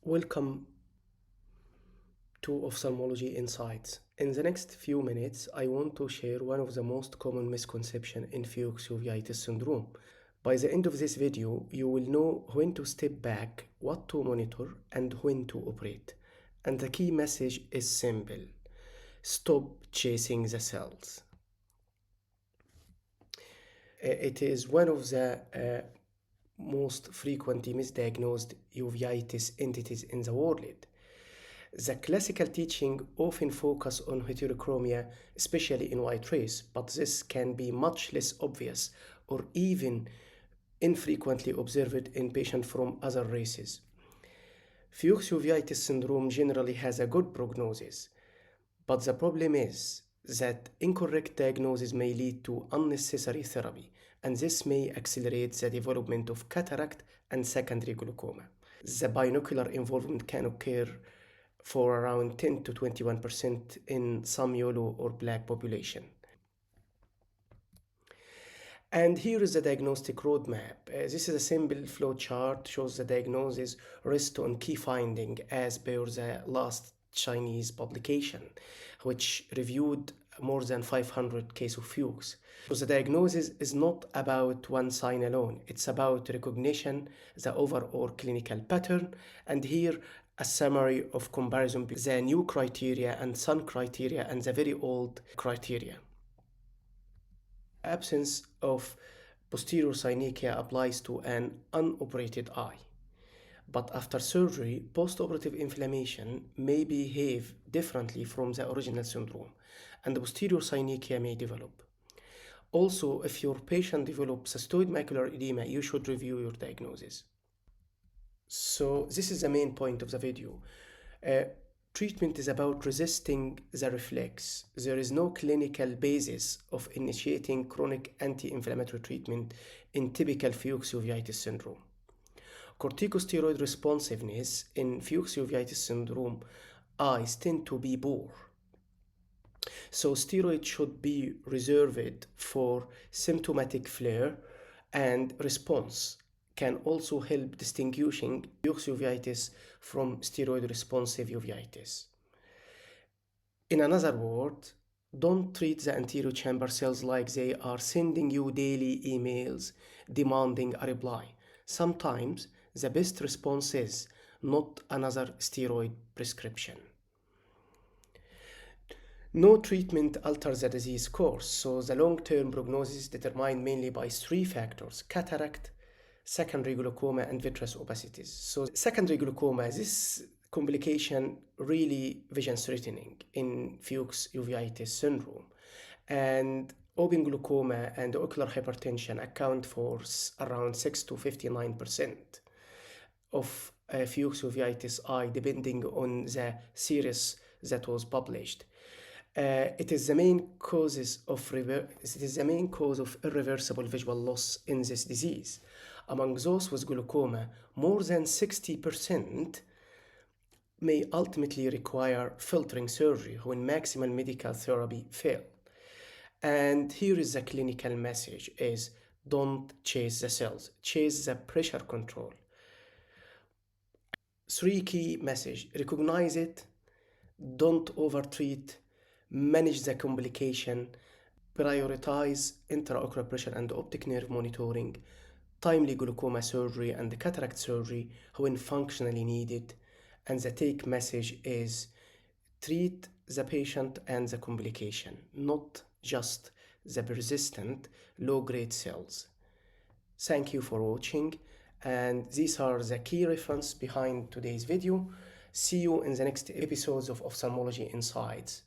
Welcome to Ophthalmology Insights. In the next few minutes, I want to share one of the most common misconceptions in Fuchs Uveitis syndrome. By the end of this video, you will know when to step back, what to monitor, and when to operate. And the key message is simple: stop chasing the cells. It is one of the most frequently misdiagnosed uveitis entities in the world. The classical teaching often focus on heterochromia, especially in white race, but this can be much less obvious or even infrequently observed in patients from other races. Fuchs uveitis syndrome generally has a good prognosis, but the problem is that incorrect diagnosis may lead to unnecessary therapy, and this may accelerate the development of cataract and secondary glaucoma. The binocular involvement can occur for around 10 to 21% in some yellow or black population. And here is the diagnostic roadmap. This is a simple flow chart, shows the diagnosis rests on key finding as per the last Chinese publication, which reviewed more than 500 cases of Fuchs. So the diagnosis is not about one sign alone. It's about recognition, the overall clinical pattern, and here a summary of comparison between the new criteria and some criteria and the very old criteria. Absence of posterior synechia applies to an unoperated eye. But after surgery, postoperative inflammation may behave differently from the original syndrome, and the posterior synechia may develop. Also, if your patient develops cystoid macular edema, you should review your diagnosis. So this is the main point of the video. Treatment is about resisting the reflex. There is no clinical basis of initiating chronic anti-inflammatory treatment in typical Fuchs uveitis syndrome. Corticosteroid responsiveness in Fuchs uveitis syndrome eyes tend to be poor. So steroids should be reserved for symptomatic flare, and response can also help distinguishing Fuchs uveitis from steroid-responsive uveitis. In another word, don't treat the anterior chamber cells like they are sending you daily emails demanding a reply. Sometimes the best response is not another steroid prescription. No treatment alters the disease course, so the long-term prognosis is determined mainly by three factors: cataract, secondary glaucoma, and vitreous opacities. So secondary glaucoma, this complication really vision-threatening in Fuchs uveitis syndrome. And open glaucoma and ocular hypertension account for around 6 to 59% of Fuchs uveitis eye, depending on the series that was published. It is the main cause of irreversible visual loss in this disease. Among those with glaucoma, more than 60% may ultimately require filtering surgery when maximal medical therapy fails. And here is the clinical message: is don't chase the cells, chase the pressure control. Three key messages: recognize it, don't overtreat, manage the complication, prioritize intraocular pressure and optic nerve monitoring, timely glaucoma surgery and cataract surgery when functionally needed. And the take message is treat the patient and the complication, not just the persistent low-grade cells. Thank you for watching, and these are the key references behind today's video. See you in the next episodes of Ophthalmology Insights.